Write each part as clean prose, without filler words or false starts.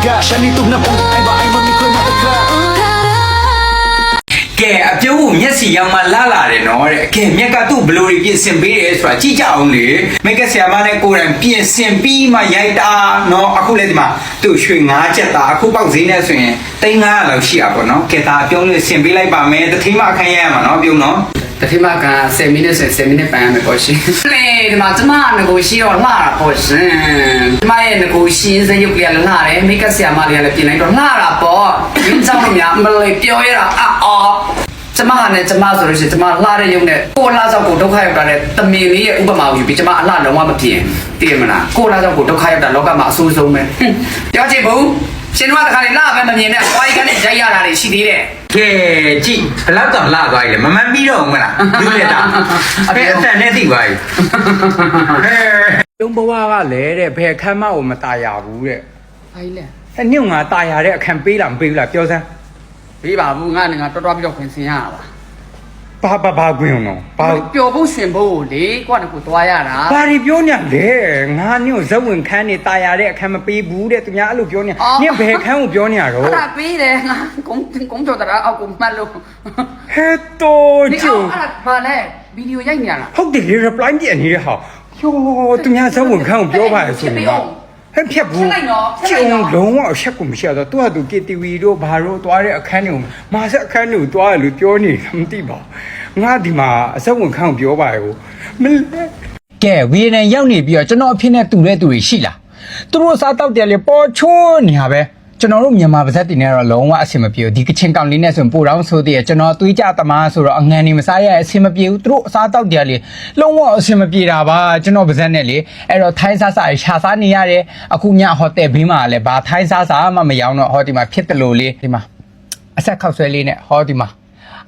Gak Shani tu nak pun ai ba ai mami kau nak dekat ကဲအပြုံးကိုမျက်စိရောက်မှလာလာတယ်နော်တဲ့ကဲမြက်ကသူ့ဘလိုတွေပြင်ဆင်ပေးတယ်ဆိုတာကြည့်ကြအောင်လေမိတ်ကဆရာမနဲ့ကိုယ်တိုင်ပြင်ဆင်ပြီးမှရိုက်တာနော်အခုလည်းဒီမှာသူ့ရွှေ9ချက်သားအခုပေါက်ဈေးနဲ့ဆိုရင်300လောက်ရှိတာပေါ့နော်ကဲဒါအပြုံးလေးဆင်ပေးလိုက်ပါမယ်တထိမအခန်းရရမှာနော်ပြုံးနော်တတိမက10 minutes 10 minutes ပန်းမယ်ပေါ့ရှင်လေဒီမှာကျမငကိုရှိတော့လှတာပေါ့ရှင်ကျမရဲ့ငကိုရှိစရုပ်ကလည်းလှတယ်မိတ်ကဆရာမလေးကလည်းပြင်လိုက်တော့လှတာပေါ့ရင်းချောင်းလို့များမလို့ပြောရတာအော်ကျမနဲ့ကျမဆိုလို့ရှိရင်ကျမလှတဲ့ရုပ်နဲ့ကိုလှကြောက်ကိုဒုက္ခရောက်တာနဲ့တမင်လေးရဲ့ဥပမာကိုယူပြီးကျမအလှလုံးဝမပြင်သိရမလားကိုလှကြောက်ကိုဒုက္ခရောက်တာလောကမှာအဆိုးဆုံးပဲပြောချင်ဘူးရှင်တို့ကတခါလေလှပဲမမြင်နဲ့ဘွားကြီးကနေရိုက်ရတာတွေရှိသေးတယ်ကဲကြည့်ဘယ်လောက်တော့လှသွားပြီလဲမမှန်ပြီးတော့မလားလူလက်တာအဖေအတန်နဲ့သိပါပြီတုံးဘဝကလည်းတဲ့ဘယ်အခမ်းမကိုမตายရဘူးတဲ့ ဘာကြီးလဲ အဲ့ညုံငါตายရတဲ့အခမ်းပေးလားမပေးဘူးလားပြောစမ်း ဘေးပါဘူးငါနဲ့ငါတော်တော်ပြီးတော့ခွင်စင်ရတာဘာကွင်းအောင်ဘာ ပျော်ဖို့ရှင်ဖို့လေကိုကကိုသွားရတာ ဘာတွေပြောညလဲငါညို့ဇက်ဝင်ခန်းနေตายရတဲ့အခမ်းမပေးဘူးတဲ့သူများအဲ့လိုပြောနေညဘယ်အခမ်းကိုပြောနေရတော့အဲ့ဒါပေးတယ်ငါကုန်းကြော်တာအောက်ကိုမှတ်လို့ဟဲ့တော့ကျုံ အဲ့ဒါဘာလဲဗီဒီယိုရိုက်နေရလားဟုတ်တယ် reply ပြနေတဲ့ဟာယောသူများဇက်ဝင်ခန်းကိုပြောပါရဲ့ဆိုရင်ဟဲ့ဖြတ်ဘူးကျုံလုံးဝအချက်ကိုမရှိတော့သူကသူ KTV တို့ဘာတို့သွားတဲ့အခန်းတွေကိုမာဆက်အခန်းတွေကိုသွားတယ်လို့ပြောနေမသိပါဘူးငါဒီမှာအဆက်ဝင်ခန်းကိုပြောပါရဲ့မလဲကဲဗီယက်နမ်ရောက်နေပြီးတော့ကျွန်တော်အဖြစ်နဲ့တူတဲ့သူတွေရှိလားသူတို့စားတောက်တယ်လေပေါ်ချိုးနေရပဲကျွန်တော်တို့မြန်မာပါဇက်တင်နဲ့တော့လုံးဝအဆင်မပြေဘူးဒီကချင်ကောင်လေးနဲ့ဆိုရင်ပိုတော့ဆိုသေးတယ်ကျွန်တော်သွေးကြသမားဆိုတော့အငံနေမစားရအဆင်မပြေဘူးသူတို့အစားတောက်တယ်လေလုံးဝအဆင်မပြေတာပါကျွန်တော်ပါဇက်နဲ့လေအဲ့တော့ထိုင်းစားစားရှာစားနေရတယ်အခုညဟိုတယ်ဘေးမှာလည်းဘာထိုင်းစားစားမှမရောက်တော့ဟောဒီမှာဖြစ်တယ်လို့လေဒီမှာအဆက်ခောက်ဆွဲလေးနဲ့ဟောဒီမှာ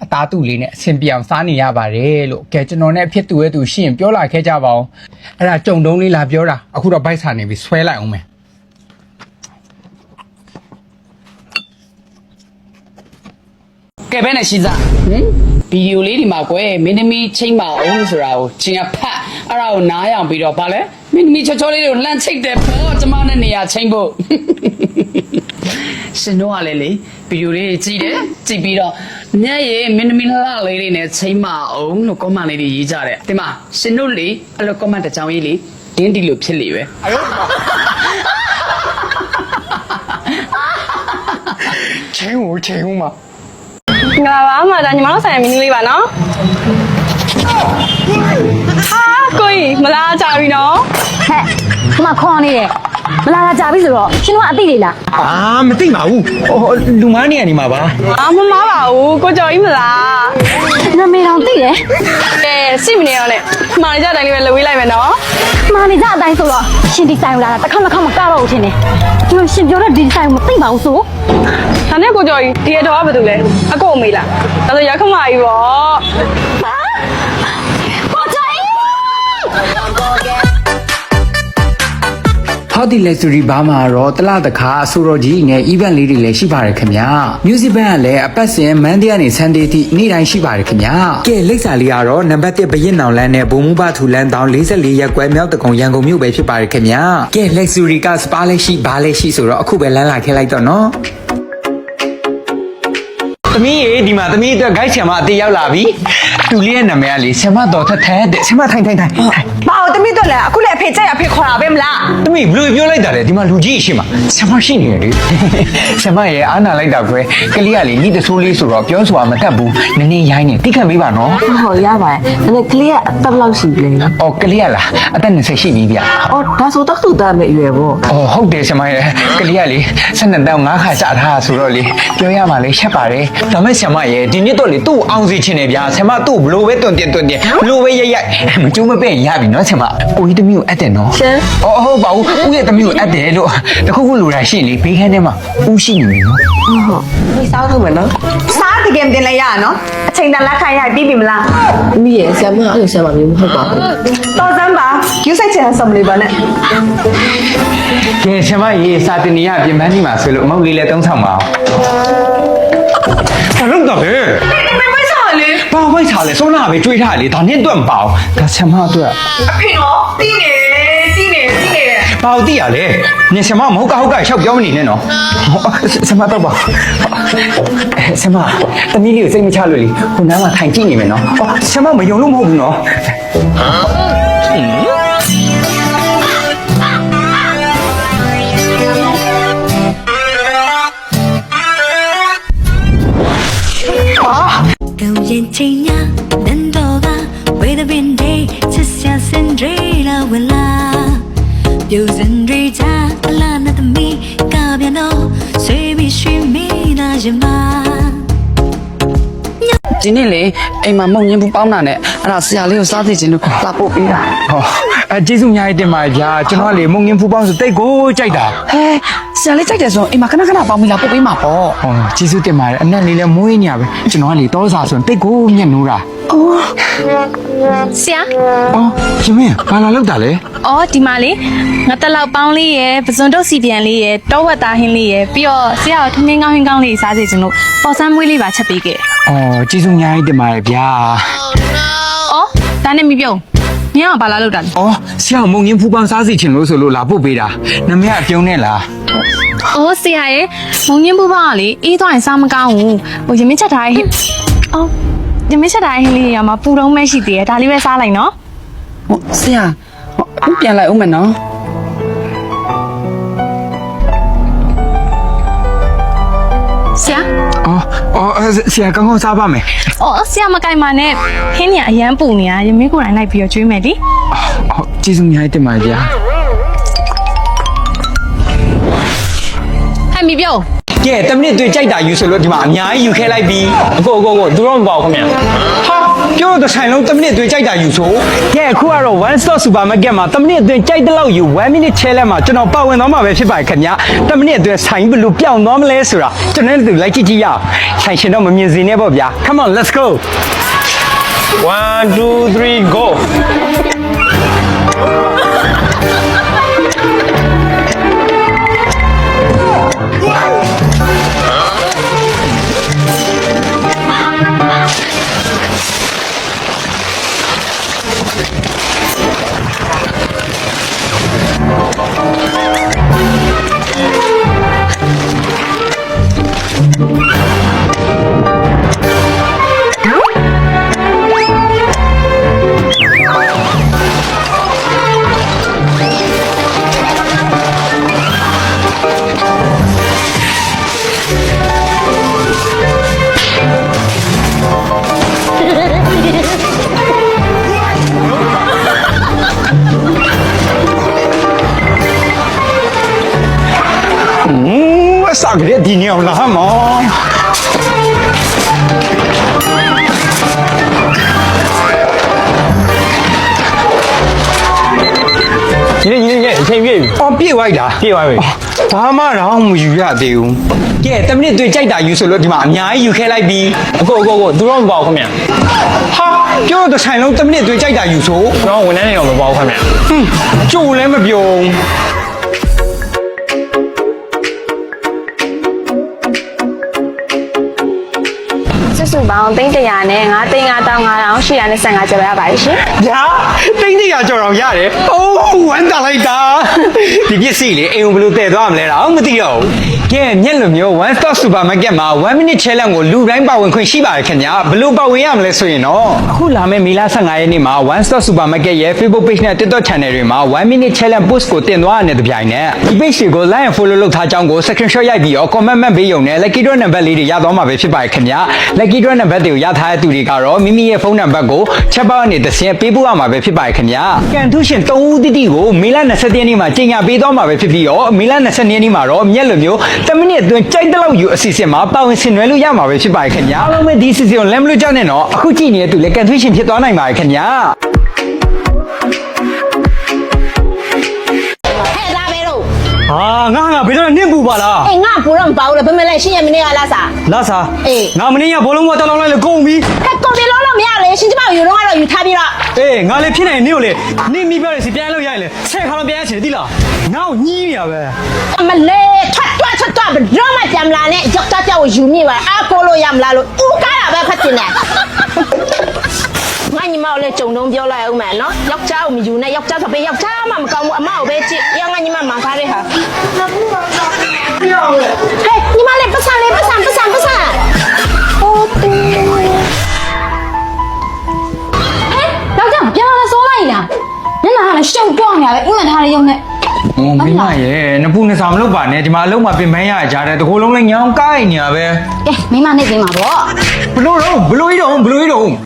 အသားတူလေးနဲ့အဆင်ပြေအောင်စားနေရပါတယ်လို့ကဲကျွန်တော်နဲ့အဖြစ်တူရဲ့သူရှိရင်ပြောလာခဲ့ကြပါအောင်အဲ့ဒါကြုံတုံးလေးလာပြောတာအခုတော့ဘိုက်စာနေပြီဆွဲလိုက်အောင်မယ်ကဲဘယ်နဲ့ရှိစားဗီဒီယိုလေးဒီမှာကွယ်မင်းသမီးချိန်မအောင်ဆိုတာကိုချင်းကဖတ်အဲ့ဒါကိုနားရအောင်ပြီးတော့ဗာလဲမင်းသမီးချောချောလေးတွေကိုလှမ်းချိတ်တယ်ပေါ့ကျမနဲ့နေရာချိန်ဖို့ရှင်တို့ကလည်းလေဗီဒီယိုလေးကြည့်တယ်ကြည့်ပြီးတော့ညရဲ့မင်းသမီးလှလေးတွေနဲ့ချိန်မအောင်လို့ comment လေးတွေရေးကြတယ်ဒီမှာရှင်တို့လေအဲ့လို comment တစ်ကြောင်းရေးလေဒင်းတီလို့ဖြစ်လေပဲချိန်ဦးမှာငါပါမှာဒါညီမတို့ဆိုင်ရာမင်းလေးပါနော်ဟာကိုကြီးမလာကြပြီနော်ဟဲ့ဒီမှာခေါ်နေတယ်မလာတာကြာပြီဆိုတော့ရှင်တို့ကအသိလေလားမသိပါဘူးလူမားနေရနေမှာပါမမပါဘူးကိုကျော်ကြီးမလားနာမည်တော်သိတယ်ကဲစိမနေတော့နဲ့မှားနေကြတိုင်းလေးပဲလှဝေးလိုက်မယ်နော်မှားနေကြအတိုင်းဆိုတော့ရှင်ဒီဆိုင်ကိုလာတာတစ်ခါမှမကတော့ဘူးထင်တယ်ဒီလိုရှင်ပြောတဲ့ဒီဆိုင်ကိုမသိပါဘူးဆိုဒါနဲ့ကိုကျော်ကြီးဒီအတော်ကဘာတူလဲအကိုအမေလားဒါဆိုရခမကြီးပေါ့ကိုကျော်ကြီးဟောဒီလက်စရီဘာမှာတော့တလတခါအဆိုတော်ကြီးနဲ့ event လေးတွေလည်းရှိပါတယ်ခင်ဗျာ music band ကလည်းအပတ်စဉ်မန်ဒေးကနေ Sunday ထိနေ့တိုင်းရှိပါတယ်ခင်ဗျာကဲလိပ်စာလေးကတော့နံပါတ်1ဘရင်နောင်လန်းနဲ့ဘုံမူဘထူလန်းတောင်း44ရက်ကွယ်မြောက်တကုံရန်ကုန်မြို့ပဲဖြစ်ပါတယ်ခင်ဗျာကဲလက်စရီကစပါလက်ရှိဘာလက်ရှိဆိုတော့အခုပဲလမ်းလာခဲ့လိုက်တော့နော်သမီးရေဒီမှာသမီးအတွက် guide ဆရာမအတေးရောက်လာပြီသူလေးရဲ့နာမည်ကလေဆရာမတော်ထက်တဲ့ဆရာမထိုင်ဘာလို့တမိတော့လဲအခုလည်းအဖေကြက်ရဖေခေါ်တာပဲမလားသမီးဘယ်လိုပြောလိုက်တာလဲဒီမှာလူကြီးရှိမှာဆရာမရှိနေတယ်လေဆရာမရဲ့အားနာလိုက်တာကွယ်ကလေးကလေညီတဆိုးလေးဆိုတော့ပြောဆိုတာမတတ်ဘူးနည်းနည်းရိုင်းနေတိခတ်ပေးပါနော်ဟုတ်ရပါတယ်ဒါပေမဲ့ကလေးကအသက်လောက်ရှိပြီလေအော်ကလေးကလားအသက်20ရှိပြီဗျအော်ဒါဆိုတော့သူ့သားမဲ့အရွယ်ပေါ့အော်ဟုတ်တယ်ဆရာမရဲ့ကလေးကလေ12တောင်5ခါကြာထားဆိုတော့လေပြောရမှာလေရှက်ပါတယ်ဒါမဲ့ဆရာမရဲ့ဒီနှစ်တော့လေသူ့အောင်စီချင်တယ်ဗျာဆရာမသူ့ဘလို့ပဲတွန်တင်ဘလို့ပဲရိုက်မကျိုးမပဲ့ရပြီနော်ဆရာမကိုကြီးသမီးကိုအပ်တယ်နော်ရှင်အော်ဟုတ်ပါဘူးဦးရဲ့သမီးကိုအပ်တယ်လို့တခုခုလိုတာရှိရင်လေဘေးခန်းထဲမှာဦးရှိနေပြီနော်ဟုတ်ဒီစားထုတ်မယ်နော်စားတကယ်တင်လိုက်ရနော်အချိန်တန်လက်ခိုင်းရပြီးပြီမလားမိရဲ့ဆရာမအဲ့လိုဆရာမမျိုးမဟုတ်ပါဘူးတော်စမ်းပါယူဆိုင်ချင်ဆမ်လေးပါနဲ့ကဲဆရာမရေစာတင်နေရပြင်ပန်းကြီးမှာဆွေလို့အမောက်လေးလည်းတုံးဆောင်ပါအောင်ဘာလို့တော့လဲဘာဝိုက်ချလဲစောနာပဲကြွေးထားလေဒါနဲ့တွန့်ပါအောင်ဒါဆရာမအတွက်အဖေနော်တီးနေ ဘာလို့သိရလဲနင်ဆမမဟုတ်ကဟုတ်ကရှောက်ပြောမနေနဲ့နော်ဆမတော့ပါဆမသမီးလေးကိုစိတ်မချလို့လေခုနကထိုင်ကြည့်နေမယ်နော်ဆမမယုံလို့မဟုတ်ဘူးနော်更眼睛呀，能多吧？为了变得只想生追了问啦，有人追查啦那的米，改变了随便寻觅那人嘛。 ဒီနေ့လေအိမ်မှာမုံညင်းဘူးပေါင်းတာနဲ့အဲ့ဒါဆရာလေးကိုစားသိခြင်းလို့လာပို့ပေးတာ ဟောကျေးဇူးအများကြီးတင်ပါဗျာကျွန်တော်ကလေမုံငင်းဖူးပေါင်းဆိုတိတ်ကိုကြိုက်တာ ဟဲဆရာလေးကြိုက်တယ်ဆိုအိမ်မှာခဏခဏပေါင်းပြီးလာပို့ပေးမှာပေါ့ ဟောကျေးဇူးတင်ပါတယ်အနက်လေးလည်းမွေးနေရပဲကျွန်တော်ကလေတောစာဆိုရင်တိတ်ကိုညက်နိုးတာ ဆရာ အော်ရှင်မင်းဘာလာလောက်တာလဲ အော်ဒီမှာလေငါတက်လောက်ပေါင်းလေးရယ်ပစွန်တုတ်စီပြန်လေးရယ်တောဝက်သားဟင်းလေးရယ်ပြီးတော့ဆရာကထမင်းကောင်းဟင်းကောင်းလေးစားစေချင်လို့ပေါ်ဆန်းမွေးလေးပါချက်ပေးခဲ့ အော်ကျေးဇူးအများကြီးတင်ပါတယ်ဗျာ အော်ဒါနဲ့မပြုံးမင်းကဘာလာလောက်တာလဲ အော်ဆရာမုံငင်းဖူးပေါင်းစားစီချင်လို့ဆိုလို့လာပို့ပေးတာနမရအပြုံးနဲ့လား အော်ဆရာရဲ့မုံညင်းပူပေါင်းကလေအေးသွားရင်စားမကောင်းဘူးဟိုရမင်းချက်ထားရဲ့ဟင်းအော်ရမင်းချက်ထားရဲ့ဟင်းလေးရမှာပူတော့မဲရှိသေးတယ်ဒါလေးပဲစားလိုက်နော် ဟုတ်ဆရာဟုတ်ပြန်လိုက်ဦးမယ်နော် ဆရာ အော်ဆရာကောင်းကောင်းစားပါမယ် အော်ဆရာမကင်ပါနဲ့ဟင်းနေအရန်ပူနေတာရမင်းကိုယ်တိုင်လိုက်ပြီးတော့ကျွေးမယ်လी အော်ကျေးဇူးအများကြီးတင်ပါတယ်ဗျာ ဟဲ့မီပြုံး ကဲတမနစ်တွေ့ကြိုက်တာယူဆိုလို့ဒီမှာအများကြီးယူခဲလိုက်ပြီအကိုသူတော့မပေါ့ခင်ဗျာဟာပြောတော့ဆိုင်လုံးတမနစ်တွေ့ကြိုက်တာယူဆိုကဲအခုကတော့ one stop supermarket မှာတမနစ်အတွင်းကြိုက်တဲ့လောက်ယူ1 minute challenge မှာကျွန်တော်ပါဝင်သွားမှာပဲဖြစ်ပါတယ်ခင်ဗျာတမနစ်အတွင်းဆိုင်ဘယ်လိုပြောင်းသွားမလဲဆိုတာကျွန်တော်တို့လိုက်ကြည့်ကြည့်ရအောင်ဆိုင်ရှင်တော့မမြင်စေနဲ့ပေါ့ဗျာ come on let's go 1 2 3 goစကရက်ဒီနေအောင်လာမောညင်အချိန်ပြည့်ပြီအော်ပြည့်သွားပြီလားပြည့်သွားပြီဘာမှတော့မယူရသေးဘူးကဲတမနစ်တွေ့ကြိုက်တာယူဆိုလို့ဒီမှာအများကြီးယူခဲလိုက်ပြီအကိုသူတော့မပေါ့ခင်ဗျာဟာပြောတော့ဆိုင်လုံးတမနစ်တွေ့ကြိုက်တာယူဆိုတော့ဝန်ထမ်းတွေတော့မပေါ့ခင်ဗျာကျိုးလည်းမပြုံး စုစုပေါင်း300နဲ့9သိန်း5525ကျပ်ရပါတယ်ရှင် ဗျာတိတ်တိတ်ရကြော်အောင်ရတယ်။အိုးဝမ်းတာလိုက်တာ။ဒီပစ္စည်းလေအိမ်ကိုဘယ်လိုတည်သွားမလဲတော့မသိတော့ဘူး။ကဲမျက်လုံးမျိုး one stop supermarket မှာ1 minute challenge ကိုလူတိုင်းပါဝင်ခွင့်ရှိပါတယ်ခင်ဗျာ။ဘယ်လိုပါဝင်ရမလဲဆိုရင်တော့အခုလာမယ့်မေလ15ရက်နေ့မှာ one stop supermarket ရဲ့ Facebook page နဲ့ TikTok channel တွေမှာ 1 minute challenge post ကိုတင်သွားရတဲ့ကြိုင်နဲ့ဒီ page ကို like and follow လုပ်ထားကြောင်းကို screenshot ရိုက်ပြီးတော့ comment မှတ်ပေးရုံနဲ့ lucky draw number လေးတွေရသွားမှာပဲဖြစ်ပါတယ်ခင်ဗျာ။ lucky draw number တွေကိုရထားတဲ့သူတွေကတော့မိမိရဲ့ဖုန်းနံပါတ်ကိုချက်ပေါက်ကနေတစ်ဆင့်ပေးပို့ရမှာပဲဖြစ်ပါတယ်ခင်ဗျာကန်ထူးရှင်3ဦးတိတိကိုမေလ20ရက်နေ့မှာကြီးညာပေးသွားမှာပဲဖြစ်ပြီးတော့မေလ22ရက်နေ့မှာတော့မျက်လိုမျိုး10မိနစ်အတွင်းကြိုက်တဲ့လောက်ယူအစီအစဉ်မှာပါဝင်ဆင်နွှဲလို့ရမှာပဲဖြစ်ပါတယ်ခင်ဗျာအားလုံးပဲဒီအစီအစဉ်ကိုလမ်းမလို့ကြောက်နေတော့အခုကြည့်နေတဲ့သူလည်းကန်ထူးရှင်ဖြစ်သွားနိုင်ပါတယ်ခင်ဗျာ ငါဘယ်တော့နင့်ပူပါလား အေးငါပူတော့မပါဘူးလေဘယ်မလဲရှင်းရမနေရလားစာ လာစား အေး ငါမင်းရဘောလုံးကတောင်းလိုက်လို့ကုန်ပြီ ဟဲ့ကိုပြေလုံးလို့မရလေရှင်းကျမယူတော့ကတော့ယူထားပြီးတော့ အေးငါလည်းဖြစ်နိုင်နေကိုလေနင့်မိပြောတယ်စီပြန်လို့ရရင်လေ10ခါတော့ပြန်ရချင်တယ်သိလားငါ့ကိုညည်းနေရပဲ အမလေးထွက်ဘယ်တော့မှကြံလာနဲ့ကြောက်ကြောက်ကိုယူမိပါအားကိုလို့ရမလားလို့ဦးကားတာပဲဖတ်တင်တယ်ငါ ညီမကိုလည်းကြုံတုံးပြောလိုက်အောင်မယ်နော်ယောက်ျားကိုမယူနဲ့ယောက်ျားဆိုပေးယောက်ျားမှမကောင်းဘူးအမကိုပဲကြည့်ရငါညီမမှာထားတဲ့ဟာဟဲ့ညီမလေးပတ်စံလေးပတ်စံဟိုတူဟဲ့ယောက်ျားပြန်လာစိုးလိုက်လားညနာကလည်းရှုပ်တော့နေရပဲအင်္ဂါထားတဲ့ရုံနဲ့ 哦，没嘛耶，那不能上路吧？呢，起码路嘛变没呀，家的都可能来娘改呢呗。 ကဲမိမနေသိမှာပေါ့ 不路不路一种，不路一种。